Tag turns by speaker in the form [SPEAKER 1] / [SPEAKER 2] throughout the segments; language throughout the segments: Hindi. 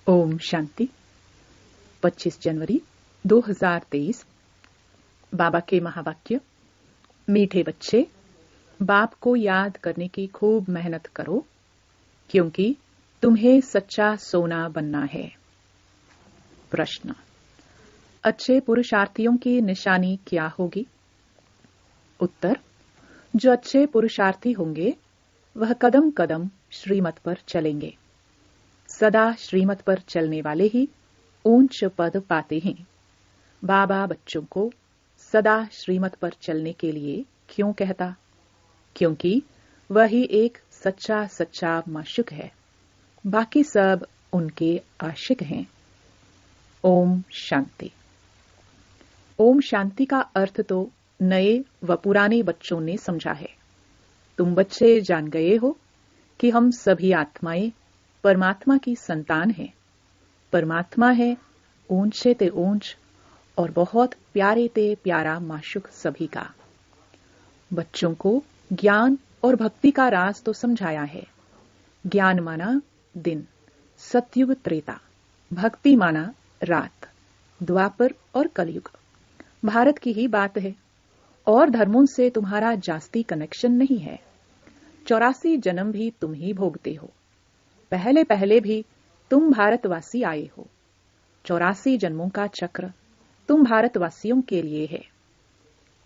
[SPEAKER 1] ओम शांति। 25 जनवरी 2023। बाबा के महावाक्य। मीठे बच्चे, बाप को याद करने की खूब मेहनत करो, क्योंकि तुम्हें सच्चा सोना बनना है। प्रश्न। अच्छे पुरुषार्थियों की निशानी क्या होगी? उत्तर। जो अच्छे पुरुषार्थी होंगे वह कदम कदम श्रीमत पर चलेंगे। सदा श्रीमत पर चलने वाले ही ऊंच पद पाते हैं। बाबा बच्चों को सदा श्रीमत पर चलने के लिए क्यों कहता? क्योंकि वही एक सच्चा माशूक है, बाकी सब उनके आशिक हैं। ओम शांति। ओम शांति का अर्थ तो नए व पुराने बच्चों ने समझा है। तुम बच्चे जान गए हो कि हम सभी आत्माएं परमात्मा की संतान हैं। परमात्मा है ऊंचे ते ऊंच और बहुत प्यारे ते प्यारा माशूक सभी का। बच्चों को ज्ञान और भक्ति का राज तो समझाया है। ज्ञान माना दिन, सतयुग त्रेता। भक्ति माना रात, द्वापर और कलयुग। भारत की ही बात है और धर्मों से तुम्हारा जास्ती कनेक्शन नहीं है। 84 जन्म भी तुम ही भोगते हो। पहले पहले भी तुम भारतवासी आए हो। 84 जन्मों का चक्र तुम भारतवासियों के लिए है।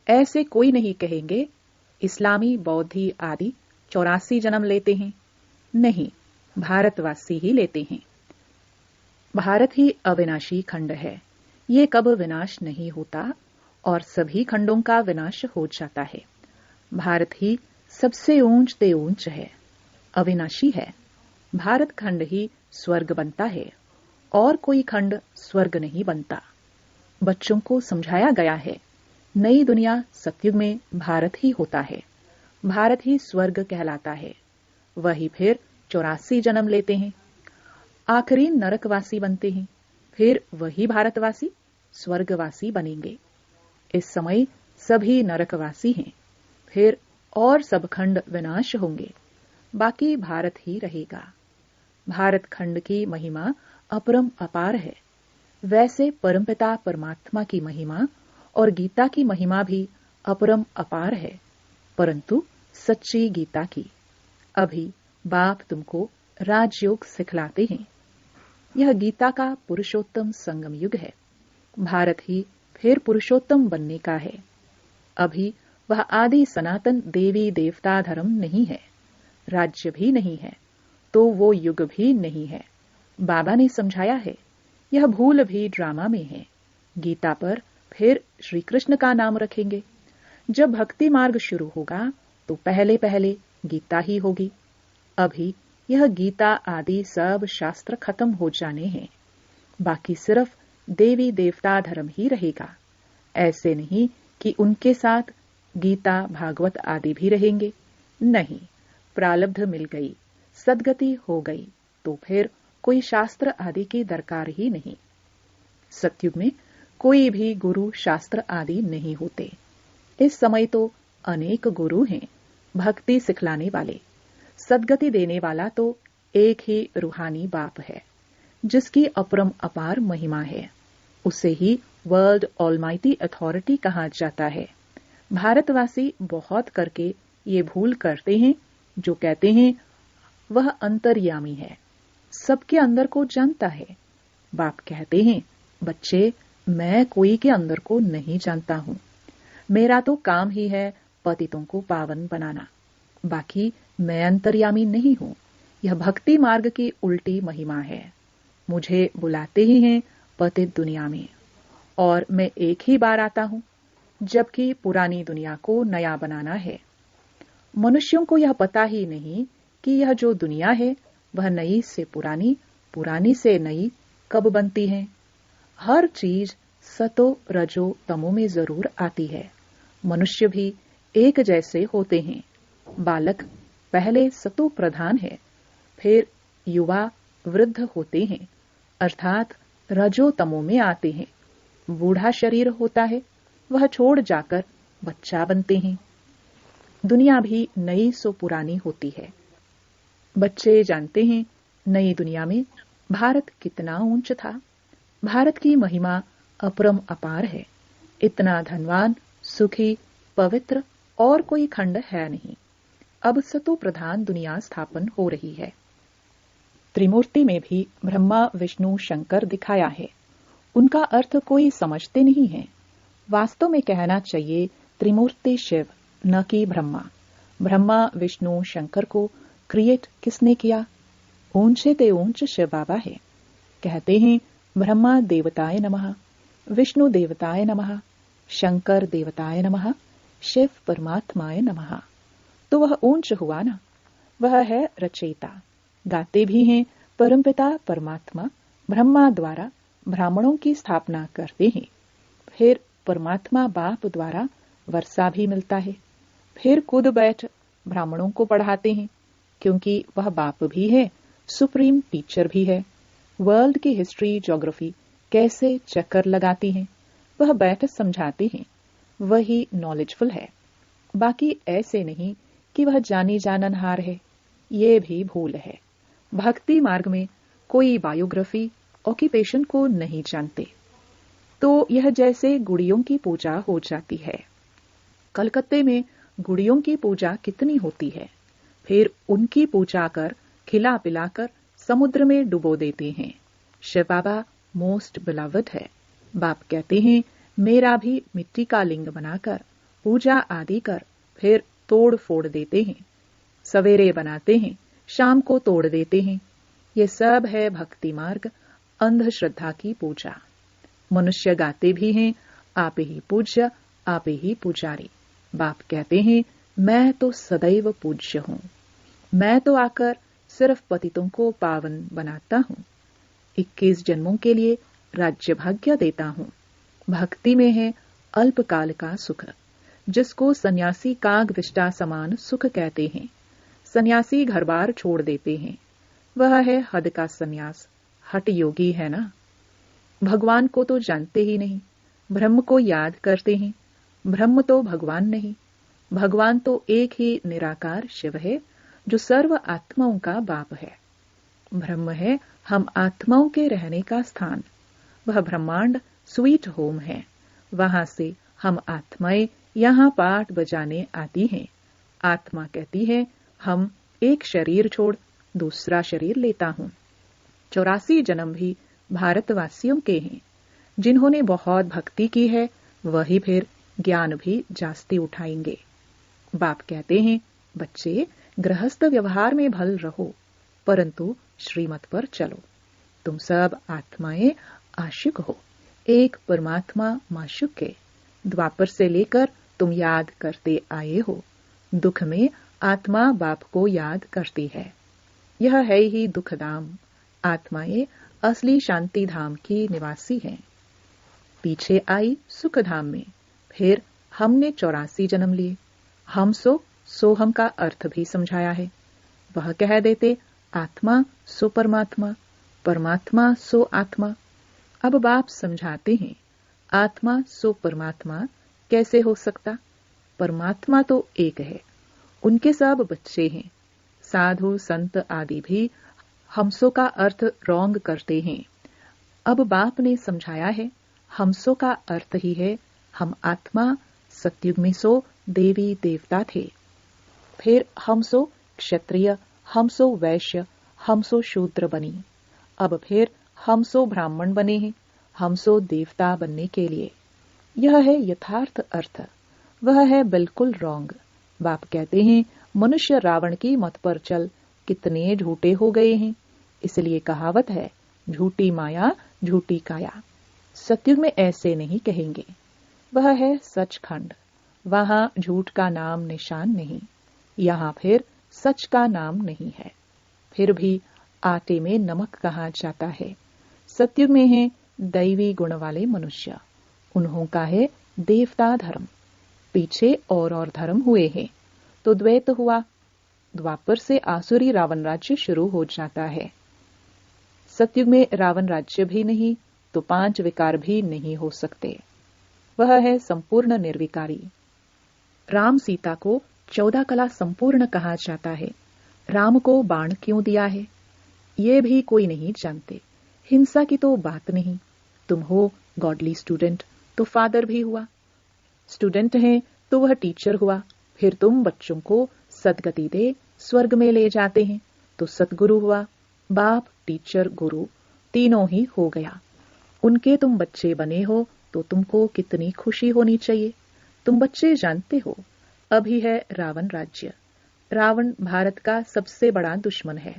[SPEAKER 1] ऐसे कोई नहीं कहेंगे इस्लामी, बौद्धी आदि 84 जन्म लेते हैं। नहीं, भारतवासी ही लेते हैं। भारत ही अविनाशी खंड है। ये कब विनाश नहीं होता और सभी खंडों का विनाश हो जाता है। भारत ही सबसे ऊंच ते ऊंच है, अविनाशी है। भारत खंड ही स्वर्ग बनता है और कोई खंड स्वर्ग नहीं बनता। बच्चों को समझाया गया है नई दुनिया सतयुग में भारत ही होता है। भारत ही स्वर्ग कहलाता है। वही फिर 84 जन्म लेते हैं, आखिरी नरकवासी बनते हैं। फिर वही भारतवासी स्वर्गवासी बनेंगे। इस समय सभी नरकवासी हैं। फिर और सब खंड विनाश होंगे, बाकी भारत ही रहेगा। भारत खंड की महिमा अपरम अपार है। वैसे परमपिता परमात्मा की महिमा और गीता की महिमा भी अपरम अपार है, परंतु सच्ची गीता की। अभी बाप तुमको राजयोग सिखलाते हैं। यह गीता का पुरुषोत्तम संगम युग है। भारत ही फिर पुरुषोत्तम बनने का है। अभी वह आदि सनातन देवी देवता धर्म नहीं है, राज्य भी नहीं है, तो वो युग भी नहीं है। बाबा ने समझाया है यह भूल भी ड्रामा में है। गीता पर फिर श्री कृष्ण का नाम रखेंगे। जब भक्ति मार्ग शुरू होगा तो पहले पहले गीता ही होगी। अभी यह गीता आदि सब शास्त्र खत्म हो जाने हैं, बाकी सिर्फ देवी देवता धर्म ही रहेगा। ऐसे नहीं कि उनके साथ गीता भागवत आदि भी रहेंगे। नहीं, प्रारब्ध मिल गई, सदगति हो गई तो फिर कोई शास्त्र आदि की दरकार ही नहीं। सतयुग में कोई भी गुरु शास्त्र आदि नहीं होते। इस समय तो अनेक गुरु हैं भक्ति सिखलाने वाले। सदगति देने वाला तो एक ही रूहानी बाप है, जिसकी अपरम अपार महिमा है। उसे ही वर्ल्ड ऑलमाइटी अथॉरिटी कहा जाता है। भारतवासी बहुत करके ये भूल करते हैं जो कहते हैं वह अंतर्यामी है, सबके अंदर को जानता है। बाप कहते हैं बच्चे, मैं कोई के अंदर को नहीं जानता हूं। मेरा तो काम ही है पतितों को पावन बनाना, बाकी मैं अंतर्यामी नहीं हूं। यह भक्ति मार्ग की उल्टी महिमा है। मुझे बुलाते ही हैं पतित दुनिया में और मैं एक ही बार आता हूं, जबकि पुरानी दुनिया को नया बनाना है। मनुष्यों को यह पता ही नहीं कि यह जो दुनिया है वह नई से पुरानी, पुरानी से नई कब बनती है। हर चीज सतो रजो तमो में जरूर आती है। मनुष्य भी एक जैसे होते हैं। बालक पहले सतो प्रधान है, फिर युवा वृद्ध होते हैं, अर्थात रजो तमो में आते हैं। बूढ़ा शरीर होता है, वह छोड़ जाकर बच्चा बनते हैं। दुनिया भी नई सो पुरानी होती है। बच्चे जानते हैं नई दुनिया में भारत कितना ऊंच था। भारत की महिमा अपरम अपार है। इतना धनवान, सुखी, पवित्र और कोई खंड है नहीं। अब सतो प्रधान दुनिया स्थापन हो रही है। त्रिमूर्ति में भी ब्रह्मा, विष्णु, शंकर दिखाया है। उनका अर्थ कोई समझते नहीं है। वास्तव में कहना चाहिए त्रिमूर्ति शिव, न कि ब्रह्मा। ब्रह्मा, विष्णु, शंकर को क्रिएट किसने किया? ऊंचे ते ऊंच शिव बाबा है। कहते हैं ब्रह्मा देवताय नमः, विष्णु देवताय नमः, शंकर देवताय नमः, शिव परमात्माय नमः। तो वह ऊंच हुआ ना। वह है रचयिता। गाते भी हैं परमपिता परमात्मा ब्रह्मा द्वारा ब्राह्मणों की स्थापना करते हैं। फिर परमात्मा बाप द्वारा वर्षा भी मिलता है। फिर खुद बैठ ब्राह्मणों को पढ़ाते हैं, क्योंकि वह बाप भी है, सुप्रीम टीचर भी है। वर्ल्ड की हिस्ट्री, ज्योग्राफी कैसे चक्कर लगाती हैं, वह बैठ समझाते हैं। वही नॉलेजफुल है। बाकी ऐसे नहीं कि वह जानी जाननहार है। ये भी भूल है। भक्ति मार्ग में कोई बायोग्राफी, ऑक्यूपेशन को नहीं जानते, तो यह जैसे गुड़ियों की पूजा हो जाती है। कलकत्ते में गुड़ियों की पूजा कितनी होती है। फिर उनकी पूजा कर खिला पिलाकर समुद्र में डुबो देते हैं। शिव बाबा मोस्ट बिलवड है। बाप कहते हैं मेरा भी मिट्टी का लिंग बनाकर पूजा आदि कर फिर तोड़ फोड़ देते हैं। सवेरे बनाते हैं, शाम को तोड़ देते हैं। ये सब है भक्ति मार्ग, अंधश्रद्धा की पूजा। मनुष्य गाते भी हैं आप ही पूज्य, आप ही पुजारी। बाप कहते हैं मैं तो सदैव पूज्य हूं। मैं तो आकर सिर्फ पतितों को पावन बनाता हूं। 21 जन्मों के लिए राज्य भाग्य देता हूं। भक्ति में है अल्पकाल का सुख, जिसको सन्यासी काग विष्टा समान सुख कहते हैं। सन्यासी घर बार छोड़ देते हैं। वह है हद का सन्यास। हठ योगी है ना। भगवान को तो जानते ही नहीं, ब्रह्म को याद करते हैं। ब्रह्म तो भगवान नहीं। भगवान तो एक ही निराकार शिव है, जो सर्व आत्माओं का बाप है। ब्रह्म है हम आत्माओं के रहने का स्थान। वह ब्रह्मांड स्वीट होम है। वहां से हम आत्माएं यहाँ पाठ बजाने आती हैं। आत्मा कहती है हम एक शरीर छोड़ दूसरा शरीर लेता हूं। 84 जन्म भी भारतवासियों के हैं। जिन्होंने बहुत भक्ति की है वही फिर ज्ञान भी जास्ती उठाएंगे। बाप कहते हैं बच्चे गृहस्थ व्यवहार में भल रहो, परंतु श्रीमत पर चलो। तुम सब आत्माएं आशिक हो, एक परमात्मा माशुक के। द्वापर से लेकर तुम याद करते आए हो। दुख में आत्मा बाप को याद करती है। यह है ही दुख धाम। आत्माएं असली शांति धाम की निवासी हैं। पीछे आई सुख धाम में। फिर हमने 84 जन्म लिए। हम सो हम का अर्थ भी समझाया है। वह कह देते आत्मा सो परमात्मा, परमात्मा सो आत्मा। अब बाप समझाते हैं आत्मा सो परमात्मा कैसे हो सकता। परमात्मा तो एक है, उनके सब बच्चे हैं। साधु संत आदि भी हमसो का अर्थ रॉन्ग करते हैं। अब बाप ने समझाया है हमसो का अर्थ ही है हम आत्मा। सतयुग में सो देवी देवता थे। फिर हमसो क्षत्रिय, हमसो वैश्य, हमसो शूद्र बनी। अब फिर हमसो ब्राह्मण बने हैं, हमसो देवता बनने के लिए। यह है यथार्थ अर्थ। वह है बिल्कुल रॉन्ग। बाप कहते हैं मनुष्य रावण की मत पर चल, कितने झूठे हो गए हैं। इसलिए कहावत है झूठी माया झूठी काया। सतयुग में ऐसे नहीं कहेंगे। वह है सचखंड। वहां झूठ का नाम निशान नहीं। यहाँ फिर सच का नाम नहीं है। फिर भी आटे में नमक कहा जाता है। सतयुग में है दैवी गुण वाले मनुष्य। उन्हों का है देवता धर्म। पीछे और धर्म हुए हैं तो द्वैत हुआ। द्वापर से आसुरी रावण राज्य शुरू हो जाता है। सतयुग में रावण राज्य भी नहीं तो 5 विकार भी नहीं हो सकते। वह है संपूर्ण निर्विकारी। राम सीता को 14 कला संपूर्ण कहा जाता है। राम को बाण क्यों दिया है? ये भी कोई नहीं जानते। हिंसा की तो बात नहीं। तुम हो गॉडली स्टूडेंट तो फादर भी हुआ, स्टूडेंट हैं तो वह टीचर हुआ, फिर तुम बच्चों को सदगति दे स्वर्ग में ले जाते हैं तो सतगुरु हुआ। बाप, टीचर, गुरु तीनों ही हो गया। उनके तुम बच्चे बने हो तो तुमको कितनी खुशी होनी चाहिए। तुम बच्चे जानते हो, अभी है रावण राज्य। रावण भारत का सबसे बड़ा दुश्मन है।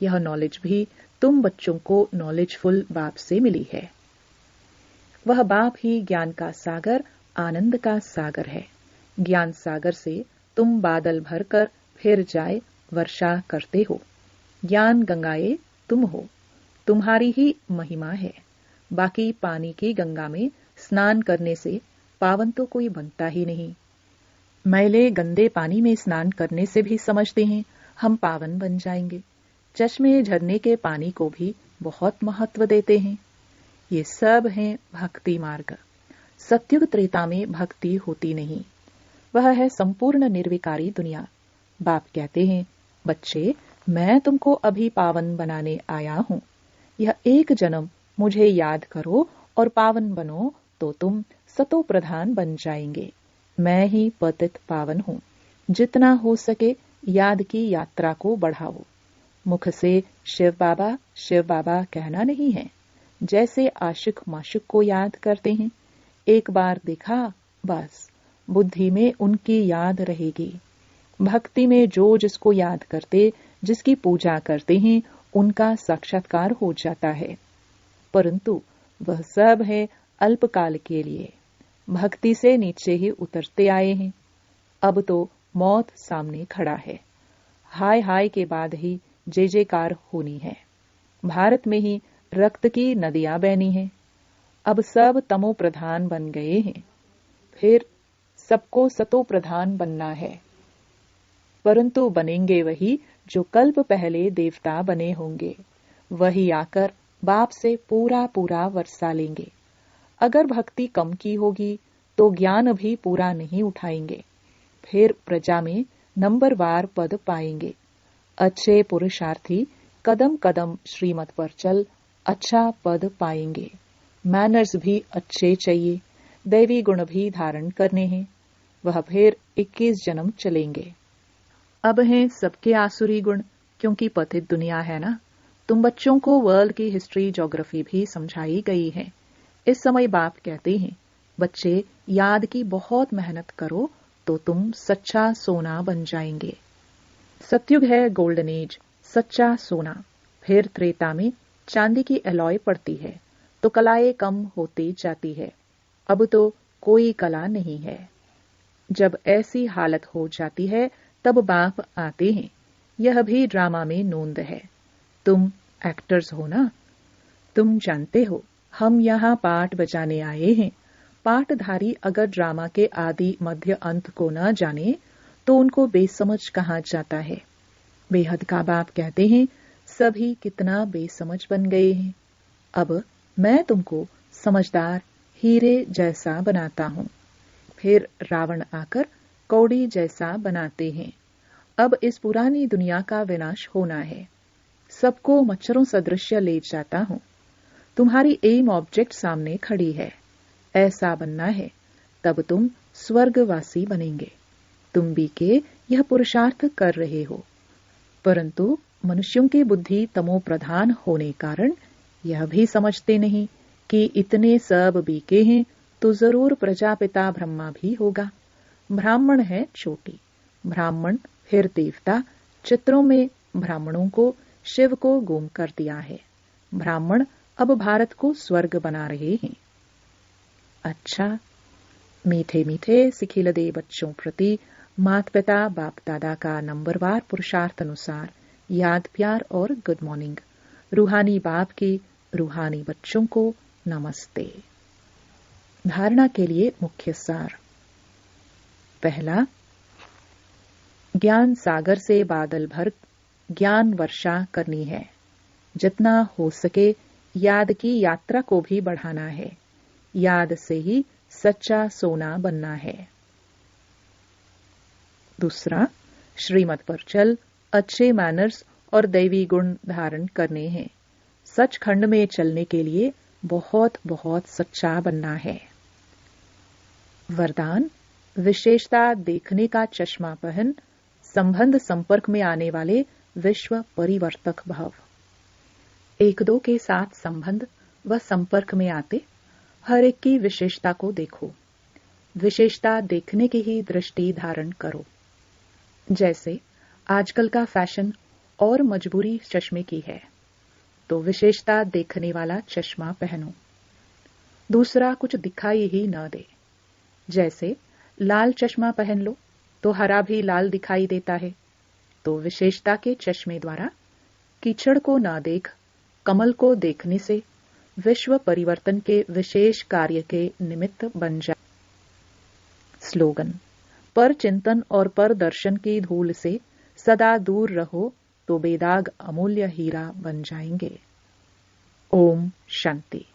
[SPEAKER 1] यह नॉलेज भी तुम बच्चों को नॉलेजफुल बाप से मिली है। वह बाप ही ज्ञान का सागर, आनंद का सागर है। ज्ञान सागर से तुम बादल भरकर फिर जाए वर्षा करते हो। ज्ञान गंगाए तुम हो, तुम्हारी ही महिमा है। बाकी पानी की गंगा में स्नान करने से पावन तो कोई बनता ही नहीं। मैले गंदे पानी में स्नान करने से भी समझते हैं हम पावन बन जाएंगे। चश्मे झरने के पानी को भी बहुत महत्व देते हैं। ये सब है भक्ति मार्ग। सत्युग त्रेता में भक्ति होती नहीं, वह है संपूर्ण निर्विकारी दुनिया। बाप कहते हैं, बच्चे मैं तुमको अभी पावन बनाने आया हूं। यह एक जन्म मुझे याद करो और पावन बनो तो तुम सतो प्रधान बन जाएंगे। मैं ही पतित पावन हूं। जितना हो सके याद की यात्रा को बढ़ाओ। मुख से शिव बाबा कहना नहीं है। जैसे आशिक माशिक को याद करते हैं, एक बार देखा बस बुद्धि में उनकी याद रहेगी। भक्ति में जो जिसको याद करते, जिसकी पूजा करते हैं, उनका साक्षात्कार हो जाता है। परंतु वह सब है अल्पकाल के लिए। भक्ति से नीचे ही उतरते आए हैं। अब तो मौत सामने खड़ा है। हाय हाय के बाद ही जय जयकार होनी है। भारत में ही रक्त की नदियां बहनी हैं। अब सब तमो प्रधान बन गए हैं, फिर सबको सतो प्रधान बनना है। परंतु बनेंगे वही जो कल्प पहले देवता बने होंगे। वही आकर बाप से पूरा पूरा वर्षा लेंगे। अगर भक्ति कम की होगी तो ज्ञान भी पूरा नहीं उठाएंगे। फिर प्रजा में नंबरवार पद पाएंगे। अच्छे पुरुषार्थी कदम कदम श्रीमत पर चल अच्छा पद पाएंगे। मैनर्स भी अच्छे चाहिए, दैवी गुण भी धारण करने हैं। वह फिर 21 जन्म चलेंगे। अब हैं सबके आसुरी गुण, क्योंकि पतित दुनिया है ना। तुम बच्चों को वर्ल्ड की हिस्ट्री, ज्योग्राफी भी समझाई गई है। इस समय बाप कहते हैं, बच्चे याद की बहुत मेहनत करो तो तुम सच्चा सोना बन जाएंगे। सतयुग है गोल्डन एज, सच्चा सोना। फिर त्रेता में चांदी की एलॉय पड़ती है तो कलाएं कम होती जाती है। अब तो कोई कला नहीं है। जब ऐसी हालत हो जाती है तब बाप आते हैं। यह भी ड्रामा में नोंद है। तुम एक्टर्स हो ना, तुम जानते हो हम यहाँ पाठ बजाने आए हैं। पाठधारी अगर ड्रामा के आदि मध्य अंत को न जाने तो उनको बेसमझ कहा जाता है। बेहद का बाप कहते हैं, सभी कितना बेसमझ बन गए हैं। अब मैं तुमको समझदार हीरे जैसा बनाता हूँ। फिर रावण आकर कौड़ी जैसा बनाते हैं। अब इस पुरानी दुनिया का विनाश होना है। सबको मच्छरों सदृश ले जाता हूँ। तुम्हारी एम ऑब्जेक्ट सामने खड़ी है। ऐसा बनना है, तब तुम स्वर्गवासी बनेंगे। तुम भी के यह पुरुषार्थ कर रहे हो, परंतु मनुष्यों की बुद्धि तमो प्रधान होने कारण यह भी समझते नहीं कि इतने सब बीके हैं तो जरूर प्रजापिता ब्रह्मा भी होगा। ब्राह्मण है चोटी, ब्राह्मण फिर देवता। चित्रों में ब्राह्मणों को शिव को गुम कर दिया है। ब्राह्मण अब भारत को स्वर्ग बना रहे हैं। अच्छा, मीठे मीठे सिखिलदे बच्चों प्रति माता पिता बाप दादा का नंबरवार पुरुषार्थ अनुसार याद, प्यार और गुड मॉर्निंग। रूहानी बाप की रूहानी बच्चों को नमस्ते। धारणा के लिए मुख्य सार। पहला, ज्ञान सागर से बादल भर ज्ञान वर्षा करनी है। जितना हो सके याद की यात्रा को भी बढ़ाना है। याद से ही सच्चा सोना बनना है। दूसरा, श्रीमत पर चल अच्छे मैनर्स और दैवी गुण धारण करने हैं। सचखंड में चलने के लिए बहुत बहुत सच्चा बनना है। वरदान: विशेषता देखने का चश्मा पहन संबंध संपर्क में आने वाले विश्व परिवर्तक भव। एक दो के साथ संबंध व संपर्क में आते हर एक की विशेषता को देखो। विशेषता देखने की ही दृष्टि धारण करो। जैसे आजकल का फैशन और मजबूरी चश्मे की है, तो विशेषता देखने वाला चश्मा पहनो। दूसरा कुछ दिखाई ही न दे। जैसे लाल चश्मा पहन लो तो हरा भी लाल दिखाई देता है, तो विशेषता के चश्मे द्वारा कीचड़ को न देख कमल को देखने से विश्व परिवर्तन के विशेष कार्य के निमित्त बन जाए। स्लोगन: पर चिंतन और पर दर्शन की धूल से सदा दूर रहो तो बेदाग अमूल्य हीरा बन जाएंगे। ओम शांति।